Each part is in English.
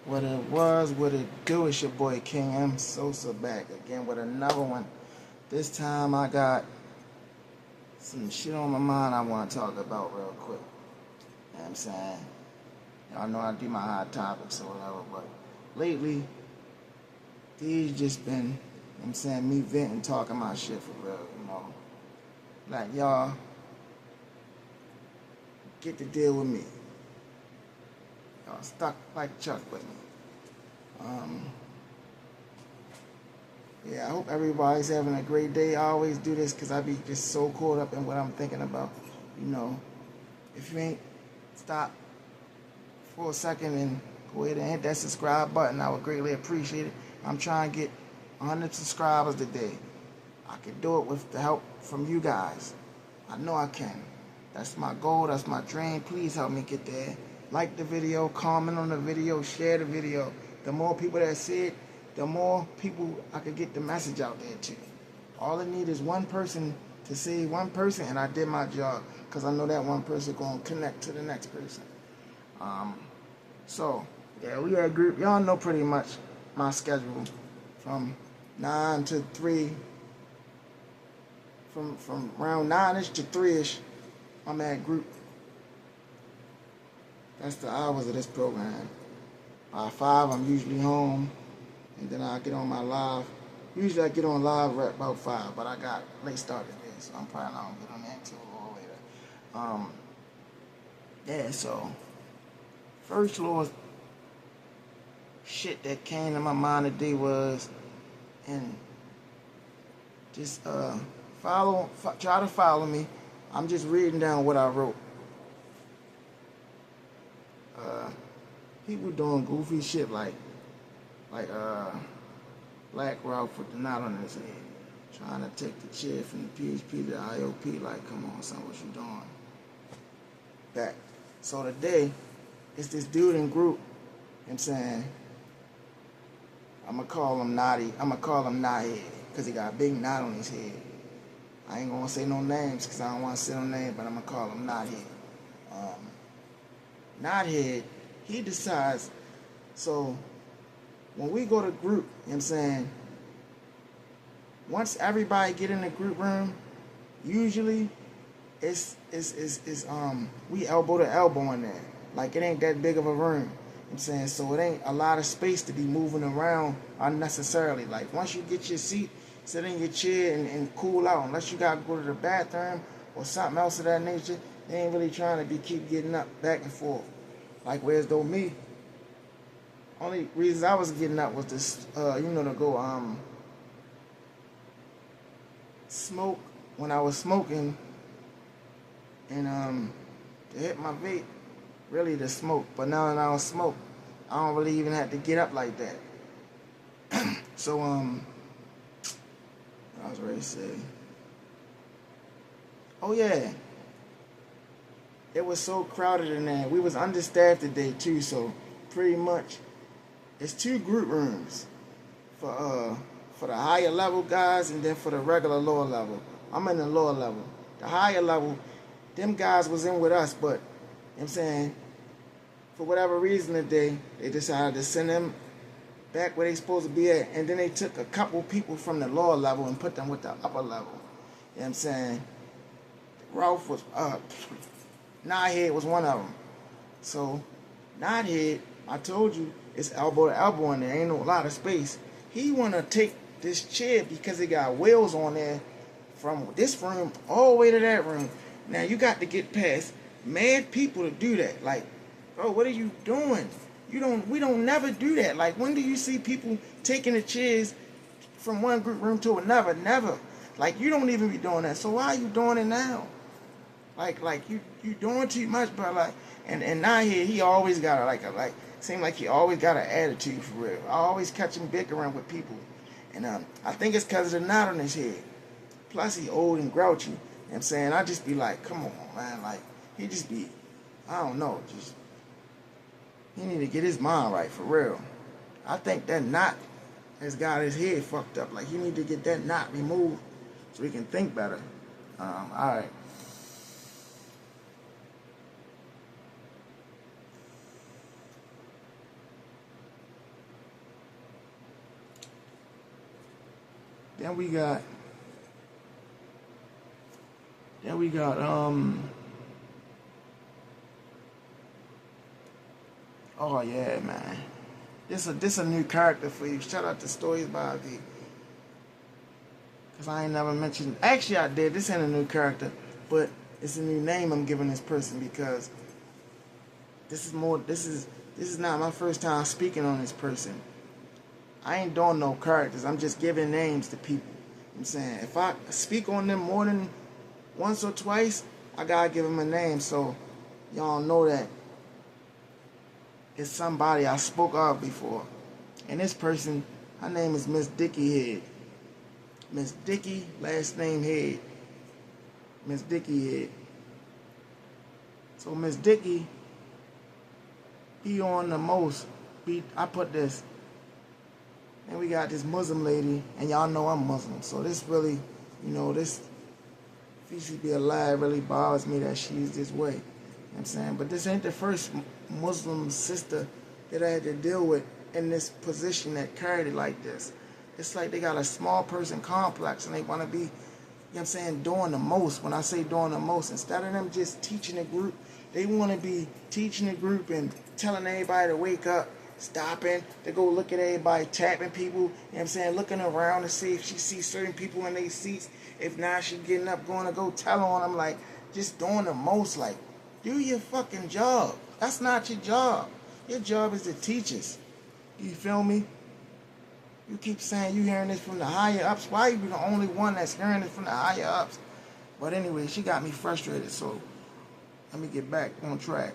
What it was, what it do, it's your boy King M. Sosa back again with another one. This time I got some shit on my mind I want to talk about real quick. You know what I'm saying? Y'all know I do my hot topics or whatever, but lately, these just been, you know what I'm saying, me venting, talking my shit for real, you know. Like, y'all, get to deal with me. Y'all stuck like Chuck with me. Yeah, I hope everybody's having a great day. I always do this because I be just so caught up in what I'm thinking about. You know, if you ain't stop for a second and go ahead and hit that subscribe button, I would greatly appreciate it. I'm trying to get 100 subscribers today. I can do it with the help from you guys. I know I can. That's my goal. That's my dream. Please help me get there. Like the video, comment on the video, share the video. The more people that see it, the more people I could get the message out there to. All I need is one person to see one person, and I did my job, because I know that one person going to connect to the next person. So, yeah, we had group. Y'all know pretty much my schedule from 9 to 3. From around 9-ish to 3-ish, I'm at group. That's the hours of this program. By 5, I'm usually home, and then I get on my live. Usually I get on live right about 5, but I got late start today, so I'm probably not gonna get on that until a little later. Yeah, so first little shit that came to my mind today was, and just try to follow me. I'm just reading down what I wrote. People doing goofy shit like Black Ralph with the knot on his head, trying to take the chair from the PHP to the IOP. Like, come on, son, what you doing? Back. So today, it's this dude in group. You know what I'm saying, I'm gonna call him Knothead, because he got a big knot on his head. I ain't gonna say no names because I don't want to say no name, but I'm gonna call him Knothead. Knothead, he decides, so when we go to group, you know what I'm saying, once everybody get in the group room, usually it's we elbow to elbow in there. Like, it ain't that big of a room. You know what I'm saying, so it ain't a lot of space to be moving around unnecessarily. Like, once you get your seat, sit in your chair and cool out. Unless you gotta go to the bathroom or something else of that nature, they ain't really trying to keep getting up back and forth. Like, whereas though me, only reason I was getting up was this, to go smoke when I was smoking, and to hit my vape, really to smoke. But now that I don't smoke, I don't really even have to get up like that. So I was ready to say, oh yeah, it was so crowded in there. We was understaffed today too, so pretty much it's 2 group rooms for the higher level guys, and then for the regular lower level. I'm in the lower level. The higher level, them guys was in with us, but you know what I'm saying, for whatever reason today, they decided to send them back where they supposed to be at, and then they took a couple people from the lower level and put them with the upper level. You know what I'm saying? Ralph was Knothead was one of them. So Knothead, I told you, it's elbow to elbow in there. Ain't no lot of space. He wanna take this chair because it got wheels on there from this room all the way to that room. Now you got to get past mad people to do that. Like, bro, what are you doing? We don't never do that. Like, when do you see people taking the chairs from one group room to another? Never. Like, you don't even be doing that. So why are you doing it now? Like you doing too much, bro. Like, and now he always got seem like he always got an attitude for real. I always catch him bickering with people, and I think it's because of the knot on his head. Plus he old and grouchy. You know what I'm saying, I just be like, come on, man. Like, he just be, I don't know, just he need to get his mind right for real. I think that knot has got his head fucked up. Like, he need to get that knot removed so he can think better. All right. Then we got oh yeah, man. This a new character for you. Shout out to Stories by V. Cause I ain't never mentioned. Actually, I did. This ain't a new character, but it's a new name I'm giving this person because this is not my first time speaking on this person. I ain't doing no characters. I'm just giving names to people. I'm saying if I speak on them more than once or twice, I gotta give them a name so y'all know that it's somebody I spoke of before. And this person, her name is Ms.Dicky Head. Ms.Dicky, last name Head. Ms.Dicky Head. So Ms.Dicky, be on the most. I put this. And we got this Muslim lady, and y'all know I'm Muslim. So this really, this feces be alive really bothers me that she's this way. You know what I'm saying? But this ain't the first Muslim sister that I had to deal with in this position that carried it like this. It's like they got a small person complex and they want to be, you know what I'm saying, doing the most. When I say doing the most, instead of them just teaching the group, they want to be teaching the group and telling everybody to wake up, stopping, to go look at everybody, tapping people, you know what I'm saying, looking around to see if she sees certain people in their seats. If not, she getting up, going to go tell on them, like, just doing the most, like, do your fucking job. That's not your job. Your job is to teach us. You feel me? You keep saying you hearing this from the higher ups. Why are you the only one that's hearing it from the higher ups? But anyway, she got me frustrated, so let me get back on track.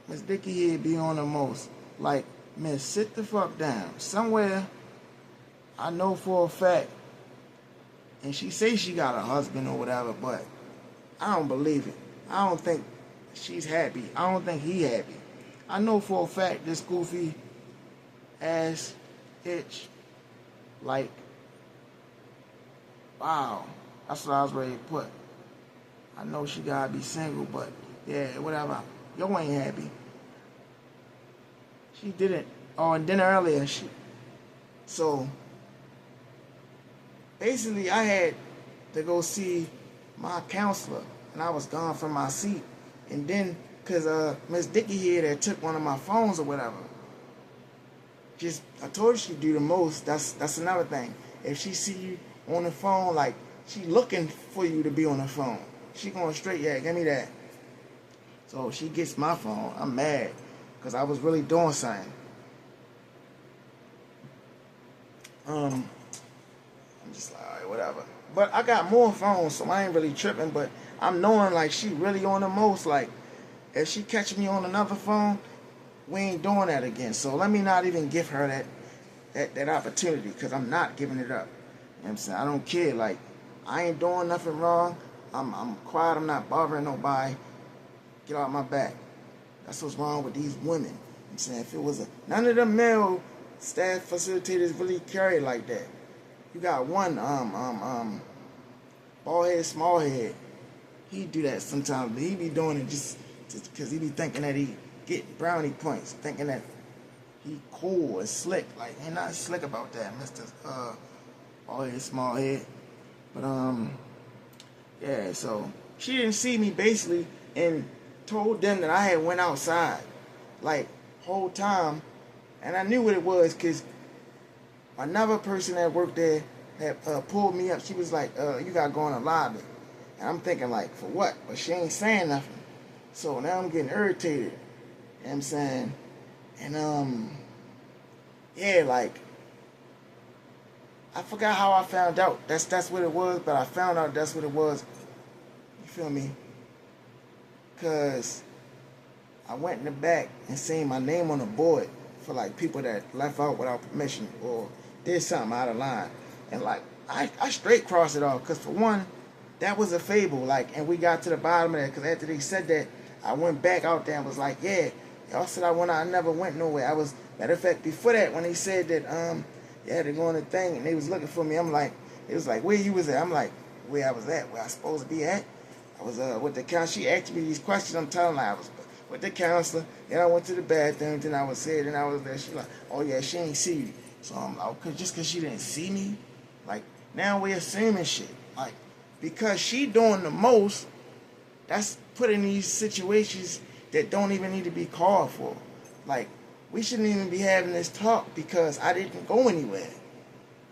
Ms.Dicky here be on the most. Like, miss, sit the fuck down. Somewhere, I know for a fact, and she say she got a husband or whatever, but I don't believe it. I don't think she's happy. I don't think he happy. I know for a fact this goofy ass itch, like, wow, that's what I was ready to put. I know she gotta be single, but yeah, whatever. Yo ain't happy. She didn't. Oh, and then earlier, so basically I had to go see my counselor, and I was gone from my seat. And then, cause Ms.Dicky here that took one of my phones or whatever. I told her she'd do the most. That's another thing. If she see you on the phone, like, she looking for you to be on the phone. She going straight, yeah, give me that. So she gets my phone. I'm mad, because I was really doing something. I'm just like, alright, whatever. But I got more phones, so I ain't really tripping, but I'm knowing, like, she really on the most. Like, if she catch me on another phone, we ain't doing that again. So let me not even give her that opportunity, because I'm not giving it up. You know what I'm saying? I don't care. Like, I ain't doing nothing wrong. I'm quiet. I'm not bothering nobody. Get out my back. That's what's wrong with these women. You know what I'm saying? If it was none of the male staff facilitators really carry it like that. You got one bald head, small head. He do that sometimes, but he be doing it just because he be thinking that he get brownie points, thinking that he cool and slick. Like, ain't nothing slick about that, Mr. Bald head, small head. But yeah. So she didn't see me basically, and told them that I had went outside, like, whole time, and I knew what it was, cause another person that worked there had pulled me up. She was like, you gotta go in the lobby. And I'm thinking, like, for what? But she ain't saying nothing. So now I'm getting irritated. You know what I'm saying? And, yeah, like, I forgot how I found out. That's what it was, but I found out that's what it was. You feel me? Because I went in the back and seen my name on the board for, like, people that left out without permission or did something out of line. And, like, I straight crossed it off, because for one, that was a fable. Like, and we got to the bottom of that, because after they said that, I went back out there and was like, yeah, y'all said I went out, I never went nowhere. I was, matter of fact, before that, when they said that, yeah, they're going to thing, and they was looking for me, I'm like, it was like, where you was at? I'm like, where I was at, where I was supposed to be at. I was with the counselor. She asked me these questions. I'm telling her I was with the counselor. Then I went to the bathroom. Then I was there. Then I was there. She like, oh yeah, she ain't see you. So I'm like, just because she didn't see me, Like, now we assuming shit. Like, because she doing the most, that's put in these situations that don't even need to be called for. Like, we shouldn't even be having this talk because I didn't go anywhere.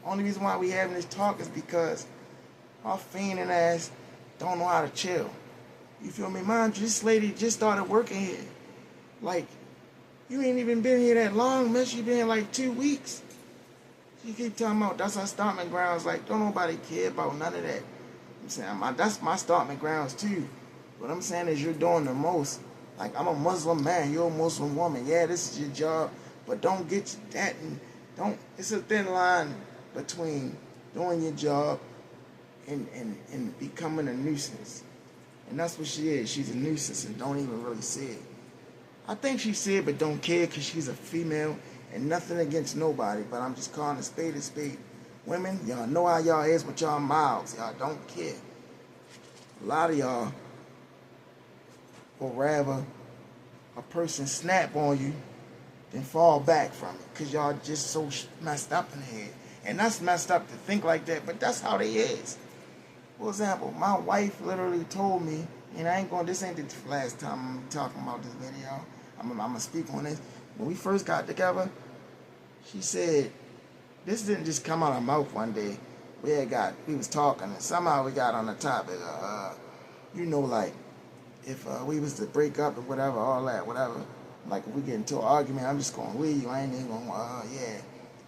Only reason why we having this talk is because our fiending ass don't know how to chill. You feel me? Mind you, this lady just started working here. Like, you ain't even been here that long, man. She been here like 2 weeks. She keep talking about that's our starting grounds. Like, don't nobody care about none of that. I'm saying that's my starting grounds too. What I'm saying is you're doing the most. Like, I'm a Muslim man, you're a Muslim woman. Yeah, this is your job, but don't get that. And don't. It's a thin line between doing your job and becoming a nuisance. And that's what she is. She's a nuisance and don't even really see it. I think she see it but don't care because she's a female and nothing against nobody. But I'm just calling a spade a spade. Women, y'all know how y'all is with y'all mouths. Y'all don't care. A lot of y'all will rather a person snap on you than fall back from it because y'all just so messed up in the head. And that's messed up to think like that, but that's how they is. For example, my wife literally told me, and this ain't the last time I'm talking about this video. I'm gonna speak on this. When we first got together, she said, this didn't just come out of her mouth one day. We was talking, and somehow we got on the topic of, like, if we was to break up or whatever, all that, whatever. Like, if we get into an argument, I'm just gonna leave you. I ain't even gonna,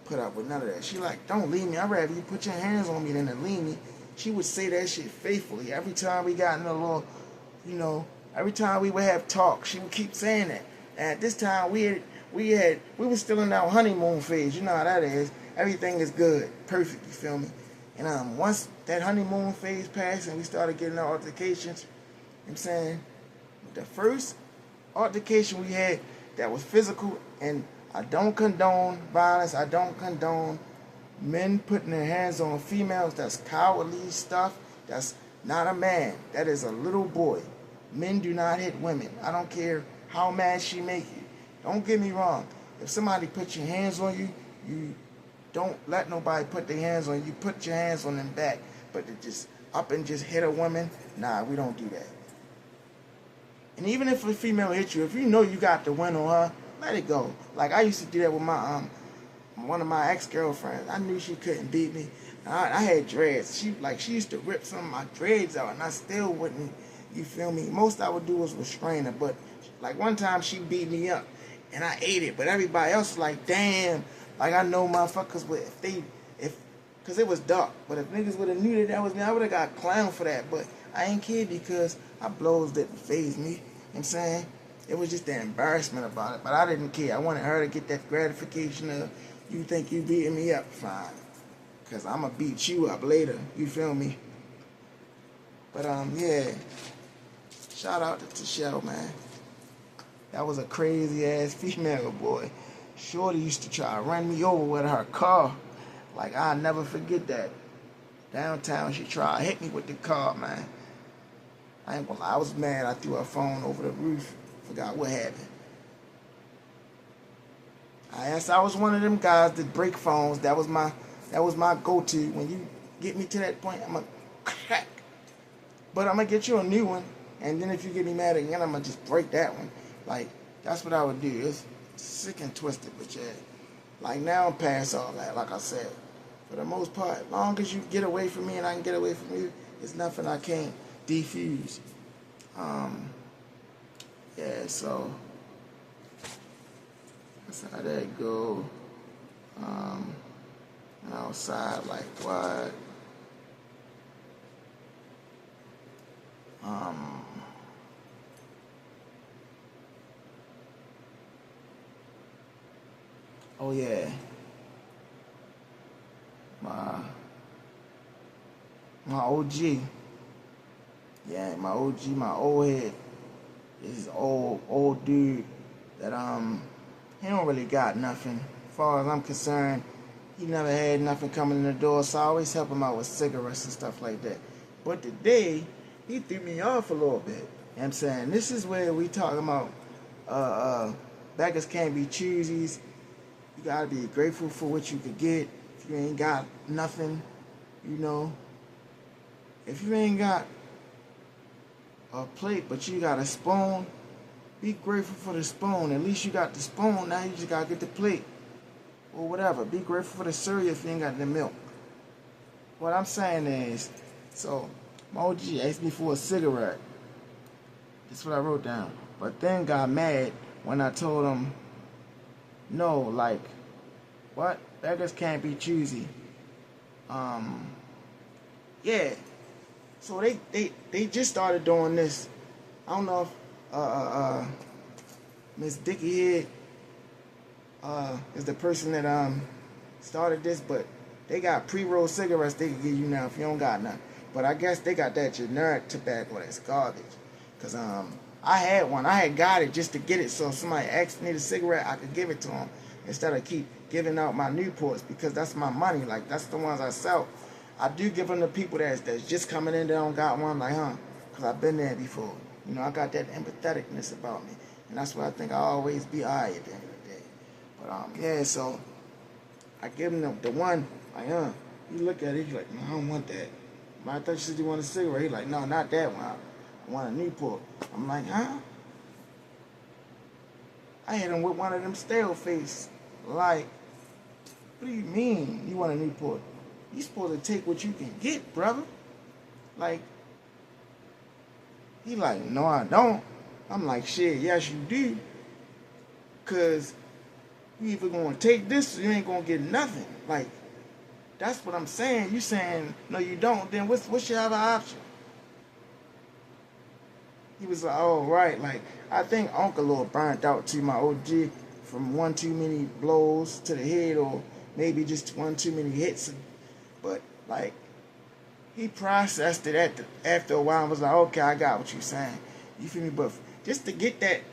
put up with none of that. She like, don't leave me. I'd rather you put your hands on me than to leave me. She would say that shit faithfully. Every time we got in a little, every time we would have talk, she would keep saying that. And at this time, we were still in our honeymoon phase. You know how that is. Everything is good, perfect. You feel me? And once that honeymoon phase passed and we started getting our altercations, I'm saying the first altercation we had that was physical, and I don't condone violence. I don't condone men putting their hands on females. That's cowardly stuff. That's not a man. That is a little boy. Men do not hit women. I don't care how mad she make you. Don't get me wrong. If somebody puts your hands on you, you don't let nobody put their hands on you. You put your hands on them back. But to just up and just hit a woman, nah, we don't do that. And even if a female hit you, if you know you got the win on her, let it go. Like, I used to do that with my one of my ex-girlfriends. I knew she couldn't beat me. I had dreads. She used to rip some of my dreads out, and I still wouldn't. You feel me? Most I would do was restrain her, but like one time she beat me up, and I ate it. But everybody else was like, damn. Like, I know motherfuckers would because it was dark. But if niggas would have knew that was me, I would have got clowned for that. But I ain't care because I blows didn't faze me. You know what I'm saying? It was just the embarrassment about it. But I didn't care. I wanted her to get that gratification of, you think you beating me up? Fine. Because I'm going to beat you up later. You feel me? But, yeah. Shout out to Tashelle, man. That was a crazy-ass female, boy. Shorty used to try to run me over with her car. Like, I'll never forget that. Downtown, she tried to hit me with the car, man. I ain't gonna lie, I was mad. I threw her phone over the roof. Forgot what happened. I was one of them guys that break phones. That was my go-to. When you get me to that point, I'm gonna crack. But I'm gonna get you a new one. And then if you get me mad again, I'm gonna just break that one. Like, that's what I would do. It's sick and twisted, but yeah. Like, now I'm past all that, like I said. For the most part, as long as you get away from me and I can get away from you, there's nothing I can't defuse. Yeah, so that's how that go. Outside, like what? Oh yeah. My OG. Yeah, my OG, my old head. This old dude that he don't really got nothing. As far as I'm concerned, he never had nothing coming in the door, so I always help him out with cigarettes and stuff like that. But today, he threw me off a little bit. You know what I'm saying? This is where we talking about beggars can't be choosies. You gotta be grateful for what you could get. If you ain't got nothing, You know, if you ain't got a plate but you got a spoon, be grateful for the spoon. At least you got the spoon. Now you just gotta get the plate or whatever. Be grateful for the cereal if you ain't got the milk. What I'm saying is, so my OG asked me for a cigarette. That's what I wrote down. But then got mad when I told him, no, like, what? Beggars can't be choosy. Yeah. So they just started doing this. I don't know if Ms.Dicky here is the person that started this, but they got pre-rolled cigarettes they can give you now if you don't got none. But I guess they got that generic tobacco that's garbage. Cause I had one. I had got it just to get it, so if somebody asked me the cigarette, I could give it to them instead of keep giving out my Newports, because that's my money. Like, that's the ones I sell. I do give them to people that's just coming in that don't got one, like, because I've been there before. You know, I got that empatheticness about me, and that's why I think I'll always be alright at the end of the day. But yeah, so I give him the one, like, you look at it, he's like, no, I don't want that. But I thought you said you want a cigarette. He's like, no, not that one. I want a Newport. I'm like, huh? I hit him with one of them stale face. Like, what do you mean you want a Newport? You supposed to take what you can get, brother. Like, he like, no, I don't. I'm like, shit, yes, you do. Because you either going to take this or you ain't going to get nothing. Like, that's what I'm saying. You saying, no, you don't. Then what's your other option? He was like, oh, right. Like, I think Uncle a little burnt out to my OG from one too many blows to the head, or maybe just one too many hits. But, like, he processed it after a while and was like, okay, I got what you're saying. You feel me? But just to get to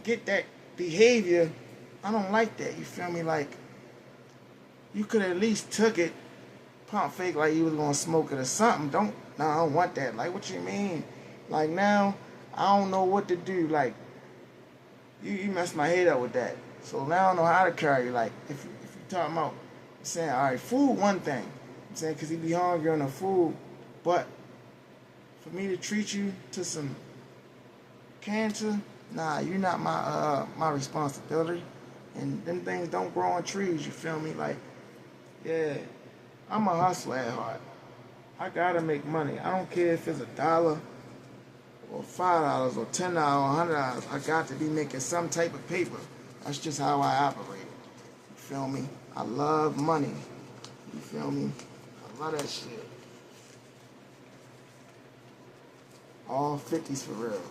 get that behavior, I don't like that. You feel me? Like, you could at least took it, pump fake like you was gonna smoke it or something. I don't want that. Like, what you mean? Like, now I don't know what to do. Like, you messed my head up with that. So now I don't know how to carry. Like, if you talking about saying, all right, food, one thing. I'm saying, because he be hungry on the food, but for me to treat you to some cancer, nah, you're not my responsibility. And them things don't grow on trees. You feel me? Like, yeah, I'm a hustler at heart. I gotta make money. I don't care if it's $1 or $5 or $10 or $100. I got to be making some type of paper. That's just how I operate. You feel me? I love money. You feel me? I love that shit. All 50s for real.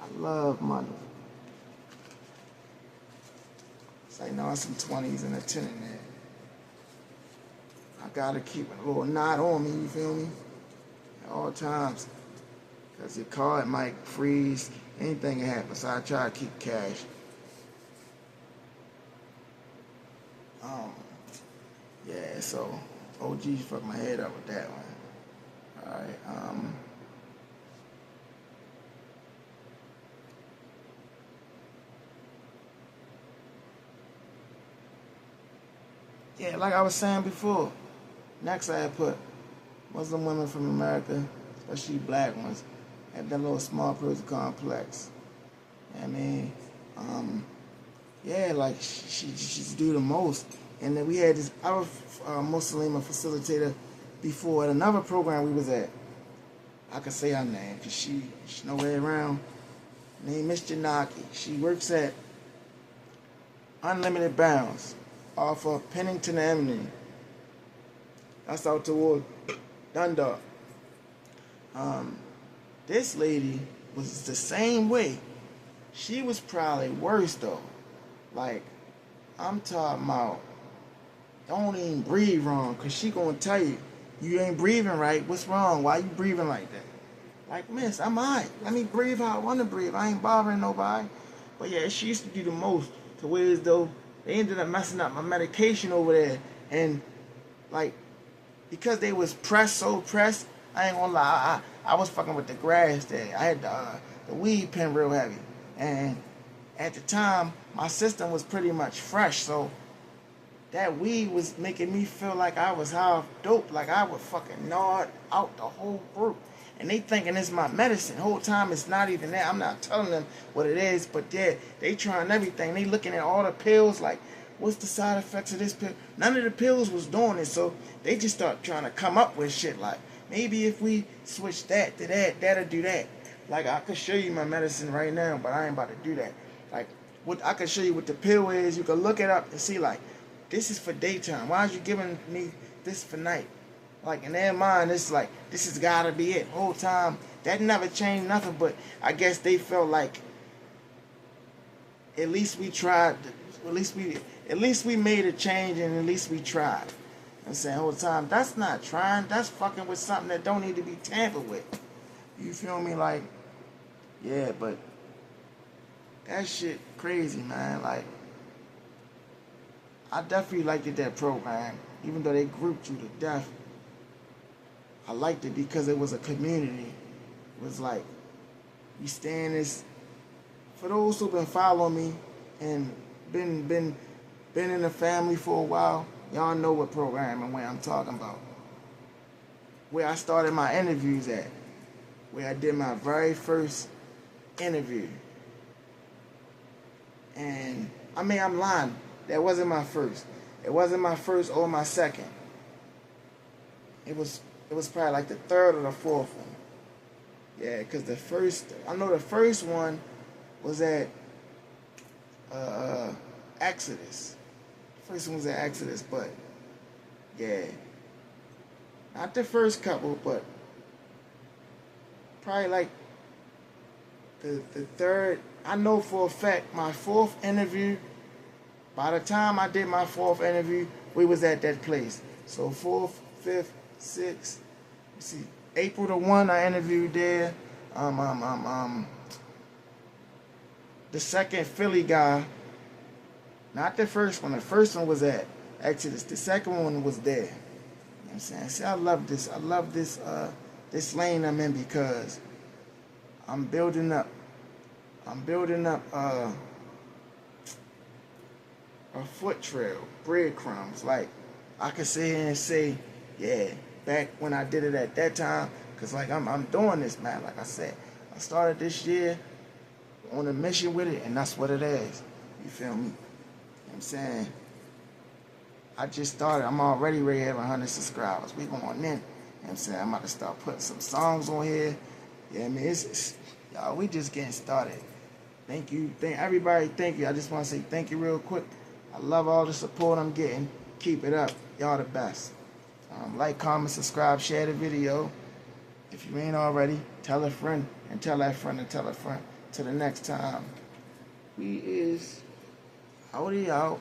I love money. It's like, no, some 20s and a 10 in there. I gotta keep a little knot on me, you feel me? At all times. Because your card might freeze, anything can happen, so I try to keep cash. Yeah, so OG fucked my head up with that one. Alright, yeah, like I was saying before, next I had put Muslim women from America, especially black ones, have that little small prison complex. I mean, yeah, like she's do the most. And then we had this other Muslim facilitator before at another program we was at. I can say her name because she's nowhere around. Named Ms.Dicky. She works at Unlimited Bounds off of Pennington Avenue. That's out toward Dundalk. This lady was the same way. She was probably worse though. Like, I'm talking about, don't even breathe wrong, because she gonna tell you, you ain't breathing right, what's wrong, why you breathing like that? Like, miss, I'm alright, let me breathe how I want to breathe, I ain't bothering nobody. But yeah, she used to do the most, to where as though they ended up messing up my medication over there, and like, because they was so pressed, I ain't gonna lie, I was fucking with the grass there. I had the weed pen real heavy, and at the time, my system was pretty much fresh, so that weed was making me feel like I was high off dope, like I would fucking nod out the whole group. And they thinking it's my medicine. The whole time it's not even that. I'm not telling them what it is, but yeah, they trying everything. They looking at all the pills like, what's the side effects of this pill? None of the pills was doing it, so they just start trying to come up with shit like, maybe if we switch that to that, that'll do that. Like, I could show you my medicine right now, but I ain't about to do that. Like, what I could show you what the pill is. You can look it up and see, like, this is for daytime. Why is you giving me this for night? Like, in their mind, it's like, this has got to be it. Whole time, that never changed nothing, but I guess they felt like, at least we tried, at least we made a change, and at least we tried. I'm saying, whole time, that's not trying. That's fucking with something that don't need to be tampered with. You feel me? Like, yeah, but that shit crazy, man. Like, I definitely liked it, that program. Even though they grouped you to death, I liked it because it was a community. It was like, we stay in this. For those who've been following me and been in the family for a while, y'all know what program and where I'm talking about. Where I started my interviews at. Where I did my very first interview. And, I mean, I'm lying. That wasn't my first. It wasn't my first or my second. It was probably like the third or the fourth one. Yeah, because I know the first one was at Exodus. The first one was at Exodus, but yeah. Not the first couple, but probably like the third. I know for a fact my fourth interview, by the time I did my fourth interview, we was at that place. So 4th, 5th, 6th, see, April the 1 I interviewed there. The second Philly guy, not the first one. The first one was at Exodus. The second one was there. You know what I'm saying? See, I love this. I love this lane I'm in because I'm building up a foot trail, breadcrumbs. Like, I could sit here and say, yeah, back when I did it at that time, because like I'm doing this, man. Like I said, I started this year on a mission with it, and that's what it is. You feel me? You know what I'm saying? I just started. I'm already ready to have 100 subscribers. We going in. You know what I'm saying? I'm about to start putting some songs on here. Yeah, I mean, y'all, we just getting started. Thank you. Everybody, thank you. I just want to say thank you real quick. I love all the support I'm getting. Keep it up. Y'all the best. Like, comment, subscribe, share the video. If you ain't already, tell a friend, and tell that friend, and tell a friend. Till the next time. We is out.